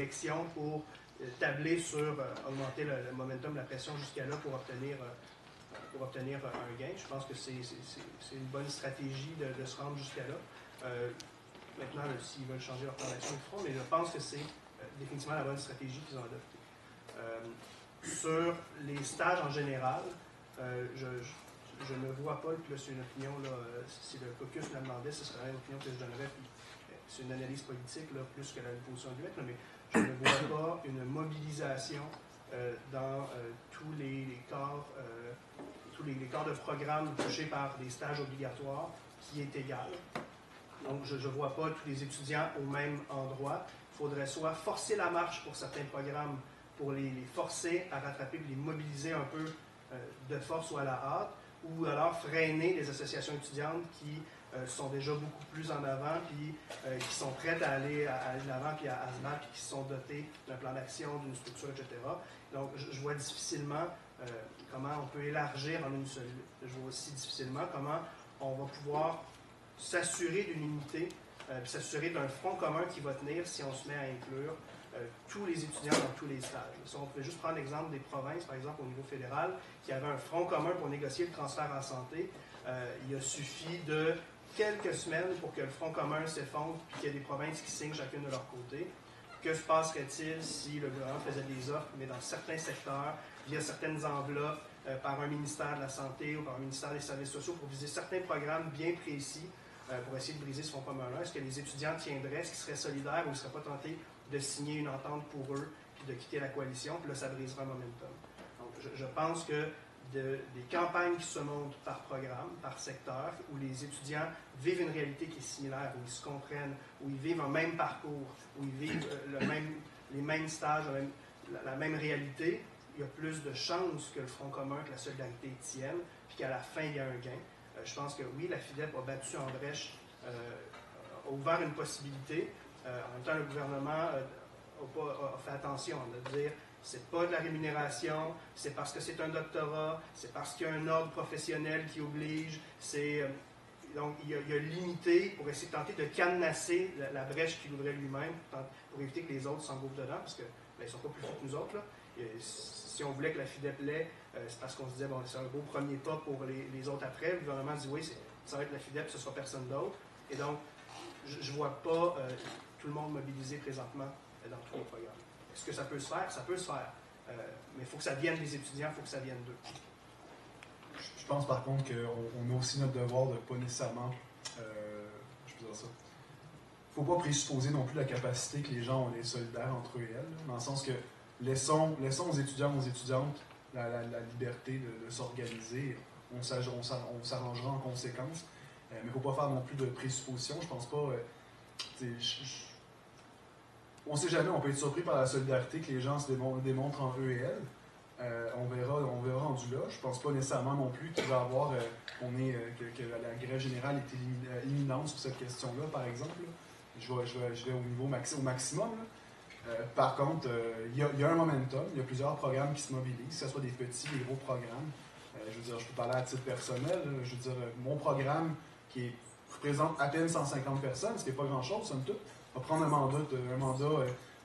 élections pour tabler sur augmenter le momentum, la pression jusqu'à là pour obtenir un gain. Je pense que c'est une bonne stratégie de se rendre jusqu'à là. Maintenant, s'ils veulent changer leur plan d'action, ils le feront, mais je pense que c'est définitivement la bonne stratégie qu'ils ont adoptée. Sur les stages en général, je ne vois pas, puis là c'est une opinion, là, si le caucus me la demandait, ce serait une opinion que je donnerais, puis c'est une analyse politique là, plus que la position du mais je ne vois pas une mobilisation dans tous les corps de programme touchés par des stages obligatoires qui est égale. Donc, je ne vois pas tous les étudiants au même endroit. Il faudrait soit forcer la marche pour certains programmes, pour les forcer à rattraper, puis les mobiliser un peu de force ou à la hâte, ou alors freiner les associations étudiantes qui sont déjà beaucoup plus en avant, puis qui sont prêtes à aller de l'avant, puis à se battre, puis qui sont dotées d'un plan d'action, d'une structure, etc. Donc, je vois difficilement comment on peut élargir en une seule lutte. Je vois aussi difficilement comment on va pouvoir s'assurer d'une unité, puis s'assurer d'un front commun qui va tenir si on se met à inclure tous les étudiants dans tous les stages. Si on peut juste prendre l'exemple des provinces, par exemple au niveau fédéral, qui avaient un front commun pour négocier le transfert en santé, il a suffi de quelques semaines pour que le front commun s'effondre puis qu'il y ait des provinces qui signent chacune de leur côté. Que se passerait-il si le gouvernement faisait des offres, mais dans certains secteurs, via certaines enveloppes, par un ministère de la Santé ou par un ministère des Services sociaux pour viser certains programmes bien précis pour essayer de briser ce front commun-là? Est-ce que les étudiants tiendraient? Est-ce qu'ils seraient solidaires ou ils ne seraient pas tentés de signer une entente pour eux puis de quitter la coalition? Puis là, ça briserait un momentum. Donc, je pense que des campagnes qui se montent par programme, par secteur, où les étudiants vivent une réalité qui est similaire, où ils se comprennent, où ils vivent un même parcours, où ils vivent les mêmes stages, la même réalité, il y a plus de chances que le Front commun, que la solidarité tienne, puis qu'à la fin, il y a un gain. Je pense que oui, la FIDEP a battu en brèche, a ouvert une possibilité. En même temps, le gouvernement a fait attention de dire c'est pas de la rémunération, c'est parce que c'est un doctorat, c'est parce qu'il y a un ordre professionnel qui oblige, donc il a limité pour essayer de tenter de cadenasser la brèche qu'il ouvrait lui-même pour éviter que les autres s'engouffrent dedans, parce que ils ne sont pas plus forts que nous autres. Là. Si on voulait que la FIDEP l'ait, c'est parce qu'on se disait bon, c'est un beau premier pas pour les autres après. Le gouvernement dit oui, ça va être la FIDEP, ce ne sera personne d'autre. Et donc, je ne vois pas tout le monde mobilisé présentement dans tous les programmes. Est-ce que ça peut se faire? Ça peut se faire. Mais il faut que ça vienne des étudiants, il faut que ça vienne d'eux. Je pense par contre qu'on a aussi notre devoir de ne pas nécessairement, je peux dire ça, il ne faut pas présupposer non plus la capacité que les gens ont d'être solidaires entre eux et elles, dans le sens que laissons aux étudiants, aux étudiantes la liberté de s'organiser, on s'arrangera en conséquence, mais il ne faut pas faire non plus de présuppositions, je pense pas, on ne sait jamais, on peut être surpris par la solidarité que les gens se démontrent en eux et elles. On verra rendu là. Je ne pense pas nécessairement non plus qu'il va y avoir que la grève générale est imminente sur cette question-là, par exemple. Je vais au niveau au maximum. Par contre, il y a un momentum, il y a plusieurs programmes qui se mobilisent, que ce soit des petits, des gros programmes. Je veux dire, je peux parler à titre personnel. Je veux dire, mon programme qui représente à peine 150 personnes, ce qui n'est pas grand-chose, somme toute, va prendre un mandat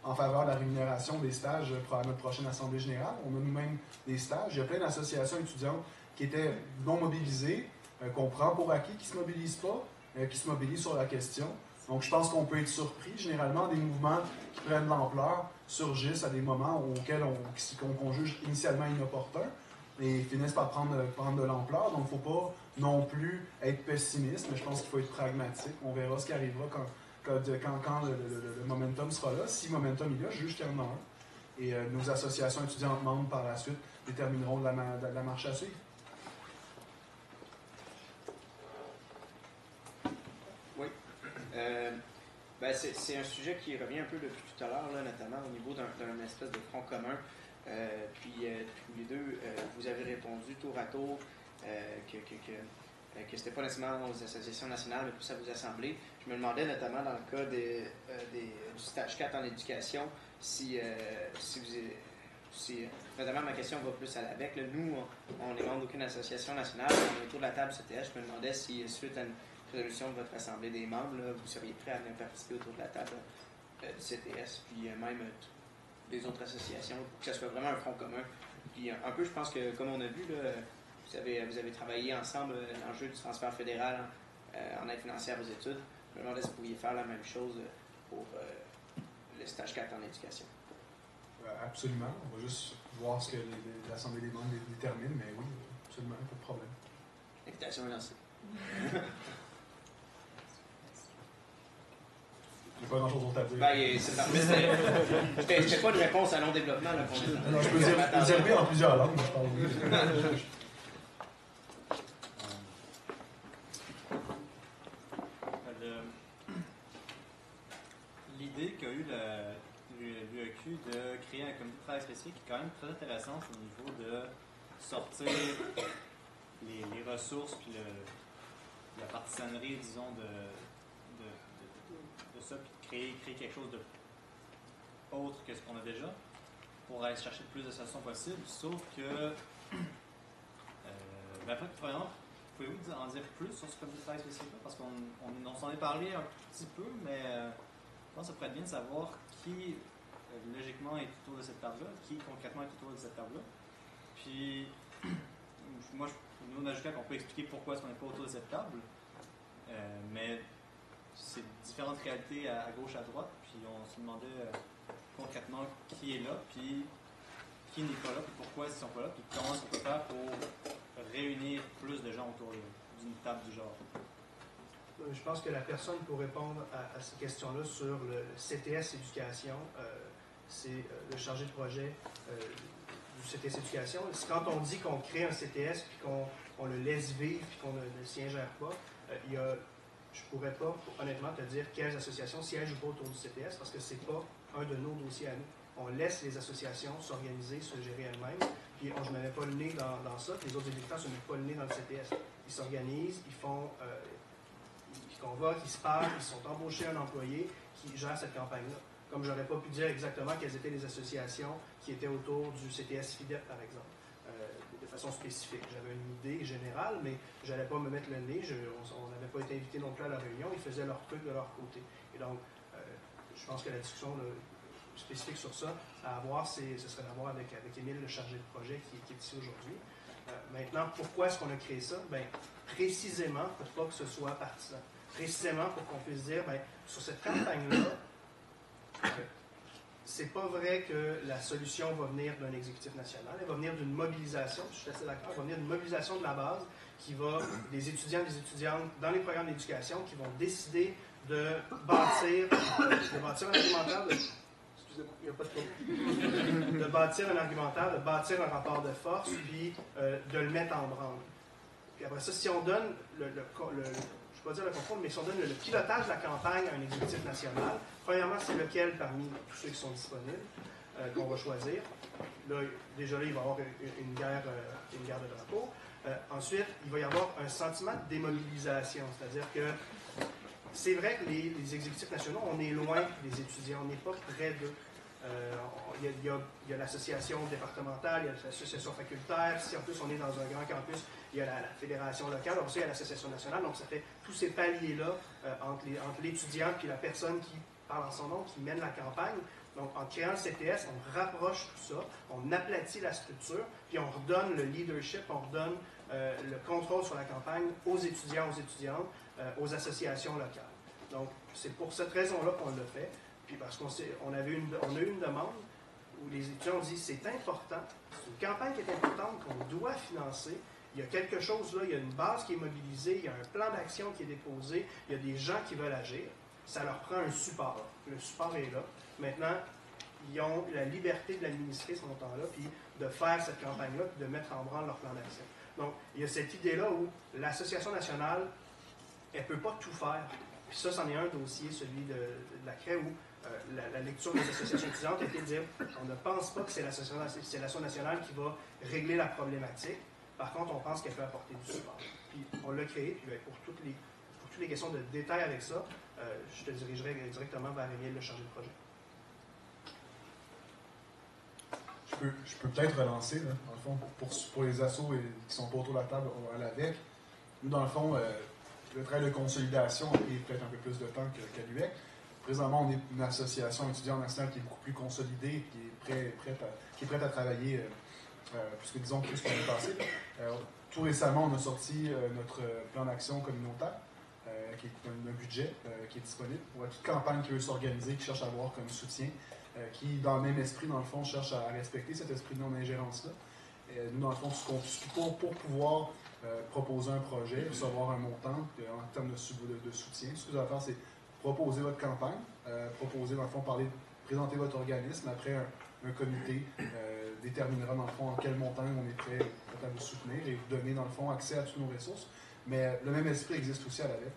en faveur de la rémunération des stages pour notre prochaine Assemblée générale. On a nous-mêmes des stages. Il y a plein d'associations étudiantes qui étaient non mobilisées, qu'on prend pour acquis, qui ne se mobilisent pas, qui se mobilisent sur la question. Donc, je pense qu'on peut être surpris. Généralement, des mouvements qui prennent de l'ampleur surgissent à des moments auxquels qu'on juge initialement inopportuns et finissent par prendre de l'ampleur. Donc, il ne faut pas non plus être pessimiste, mais je pense qu'il faut être pragmatique. On verra ce qui arrivera quand le momentum sera là. Si le momentum est là, je juge qu'il y en a un. Et nos associations étudiantes membres, par la suite, détermineront la marche à suivre. Oui. C'est un sujet qui revient un peu depuis tout à l'heure, notamment au niveau d'un espèce de front commun. Puis tous les deux, vous avez répondu tour à tour que ce n'était pas nécessairement aux associations nationales, mais plus à vos assemblées. Je me demandais notamment dans le cas du stage 4 en éducation, notamment ma question va plus à l'ABEC. Nous, on n'est membre d'aucune association nationale, on est autour de la table CTH. Je me demandais si, suite à une résolution de votre assemblée des membres, vous seriez prêt à venir participer autour de la table du CTS, puis même des autres associations, pour que ça soit vraiment un front commun. Puis un peu, je pense que, comme on a vu, là, vous avez travaillé ensemble dans le jeu du transfert fédéral en aide financière aux études. Je me demandais si vous pouviez faire la même chose pour le stage 4 en éducation. Absolument. On va juste voir ce que l'Assemblée des membres détermine, mais oui, absolument, pas de problème. L'invitation est lancée. J'ai pas grand-chose d'autre à dire. Ben, c'est parfait. C'était pas une réponse à long développement là, pour l'instant. Non, je peux dire oui en plusieurs langues, je parle. L'idée qu'a eu l'UEQ de créer un comité de travail spécifique est quand même très intéressante au niveau de sortir les ressources puis la partisanerie, disons, de ça, puis de créer quelque chose de autre que ce qu'on a déjà pour aller chercher le plus d'associations possible, sauf que premièrement, pouvez-vous en dire plus sur ce comité de travail spécifique parce qu'on s'en est parlé un petit peu, mais je pense que ça pourrait être bien de savoir qui logiquement est autour de cette table-là, qui concrètement est autour de cette table-là. Puis nous on a jusqu'à qu'on peut expliquer pourquoi est-ce qu'on n'est pas autour de cette table, mais c'est différentes réalités à gauche, à droite, puis on se demandait concrètement qui est là, puis qui n'est pas là, puis pourquoi ils ne sont pas là, puis comment on peut faire pour réunir plus de gens autour d'une table du genre. Je pense que la personne pour répondre à ces questions-là sur le CTS Éducation, c'est le chargé de projet du CTS Éducation. C'est quand on dit qu'on crée un CTS, puis qu'on le laisse vivre, puis qu'on ne s'y ingère pas, je ne pourrais pas, honnêtement, te dire quelles associations siègent ou pas autour du CTS, parce que ce n'est pas un de nos dossiers à nous. On laisse les associations s'organiser, se gérer elles-mêmes, puis je ne me mets pas le nez dans ça, puis les autres exécutants ne se mettent pas le nez dans le CTS. Ils s'organisent, ils convoquent, ils se parlent, ils sont embauchés un employé qui gère cette campagne-là. Comme je n'aurais pas pu dire exactement quelles étaient les associations qui étaient autour du CTS FIDEP, par exemple. De façon spécifique. J'avais une idée générale, mais je n'allais pas me mettre le nez. On n'avait pas été invité non plus à la réunion. Ils faisaient leur truc de leur côté. Et donc, je pense que la discussion spécifique sur ça à avoir, ce serait d'avoir avec Émile, le chargé de projet, qui est ici aujourd'hui. Maintenant, pourquoi est-ce qu'on a créé ça? Bien, précisément pour pas que ce soit partisan. Précisément pour qu'on puisse dire, bien, sur cette campagne-là, c'est pas vrai que la solution va venir d'un exécutif national, elle va venir d'une mobilisation, je suis assez d'accord, elle va venir d'une mobilisation de la base qui va, des étudiants et des étudiantes dans les programmes d'éducation qui vont décider de bâtir un argumentaire, excusez-moi, il n'y a pas de trop, de bâtir un argumentaire, de bâtir un rapport de force, puis de le mettre en branle. Puis après ça, si on donne je ne vais pas dire le contrôle, mais si on donne le pilotage de la campagne à un exécutif national, premièrement, c'est lequel parmi tous ceux qui sont disponibles qu'on va choisir. Là, déjà, il va y avoir une guerre de drapeaux. Ensuite, il va y avoir un sentiment de démobilisation, c'est-à-dire que c'est vrai que les exécutifs nationaux, on est loin des étudiants, on n'est pas près d'eux. Il y a l'association départementale, il y a l'association facultaire, si en plus on est dans un grand campus, il y a la fédération locale, aussi il y a l'association nationale, donc ça fait tous ces paliers-là entre l'étudiant et la personne qui parle en son nom, qui mène la campagne. Donc en créant le CTS, on rapproche tout ça, on aplatit la structure, puis on redonne le leadership, on redonne le contrôle sur la campagne aux étudiants, aux étudiantes, aux associations locales. Donc c'est pour cette raison-là qu'on l'a fait. Puis parce qu'on a eu une demande où les étudiants ont dit c'est important, c'est une campagne qui est importante, qu'on doit financer. Il y a quelque chose là, il y a une base qui est mobilisée, il y a un plan d'action qui est déposé, il y a des gens qui veulent agir. Ça leur prend un support. Le support est là. Maintenant, ils ont la liberté de l'administrer ce montant-là, puis de faire cette campagne-là, puis de mettre en branle leur plan d'action. Donc, il y a cette idée-là où l'Association nationale, elle ne peut pas tout faire. Puis ça, c'en est un dossier, celui de la CRAE, où la lecture des associations étudiantes était de dire on ne pense pas que c'est l'Association nationale qui va régler la problématique. Par contre, on pense qu'elle peut apporter du support. Puis on l'a créé, puis pour toutes les questions de détail avec ça, je te dirigerai directement vers Émile, le chargé de projet. Je peux peut-être relancer, là, dans le fond, pour les assos qui sont pas autour de la table à l'AVEC. Nous, dans le fond, le travail de consolidation a pris peut-être un peu plus de temps qu'à l'UEC. présentement, on est une association étudiante nationale qui est beaucoup plus consolidée, qui est prête à travailler, puisque disons plus qu'on est passé. Tout récemment, on a sorti notre plan d'action communautaire, qui est un budget qui est disponible pour toute campagne qui veut s'organiser, qui cherche à avoir comme soutien, qui, dans le même esprit, dans le fond, cherche à respecter cet esprit de non-ingérence-là. Nous, dans le fond, pour pouvoir proposer un projet, recevoir un montant en termes de soutien, ce que vous allez faire, c'est proposer votre campagne, proposer, dans le fond, présenter votre organisme. Après, un comité déterminera, dans le fond, en quel montant on est prêt à vous soutenir et vous donner, dans le fond, accès à toutes nos ressources. Mais le même esprit existe aussi à la lettre.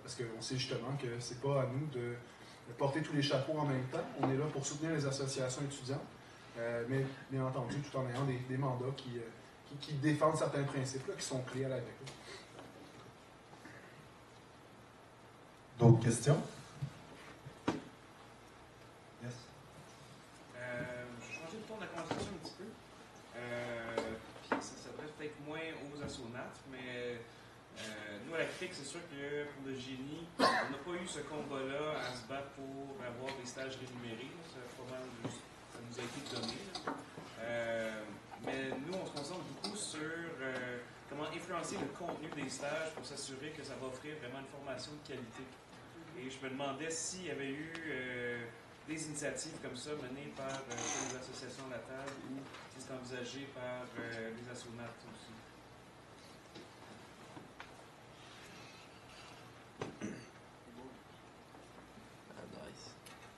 Parce qu'on sait justement que c'est pas à nous de porter tous les chapeaux en même temps. On est là pour soutenir les associations étudiantes, mais bien entendu, tout en ayant des mandats qui défendent certains principes là, qui sont clés à la lettre. D'autres questions? Yes. Je vais changer le ton de la conversation un petit peu. Puis ça s'adresse peut-être moins aux astronautes, mais nous, à la CRIC, c'est sûr que pour le génie, on n'a pas eu ce combat-là à se battre pour avoir des stages rémunérés. Ça nous a été donné. Mais nous, on se concentre beaucoup sur comment influencer le contenu des stages pour s'assurer que ça va offrir vraiment une formation de qualité. Et je me demandais s'il y avait eu des initiatives comme ça menées par les associations à la table ou si c'est envisagé par les astronautes aussi.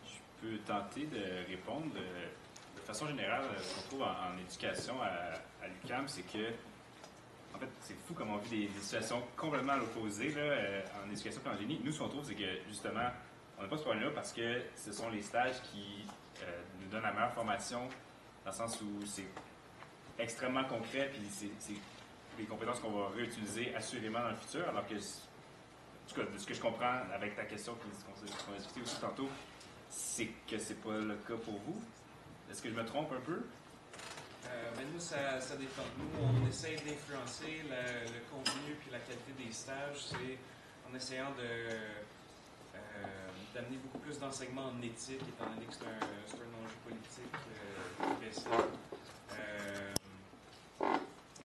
Je peux tenter de répondre. De façon générale, ce qu'on trouve en éducation à l'UQAM, c'est que, en fait, c'est fou comme on vit des situations complètement à l'opposé en éducation et en génie. Nous, ce qu'on trouve, c'est que, justement, on n'a pas ce problème-là parce que ce sont les stages qui nous donnent la meilleure formation, dans le sens où c'est extrêmement concret, puis c'est des compétences qu'on va réutiliser assurément dans le futur, alors que, en tout cas, de ce que je comprends avec ta question qu'on a discuté aussi tantôt, c'est que c'est pas le cas pour vous. Est-ce que je me trompe un peu? Mais nous, ça dépend. Nous, on essaie d'influencer le contenu puis la qualité des stages, c'est en essayant d'amener beaucoup plus d'enseignement en éthique, étant donné que c'est un enjeu politique pressant.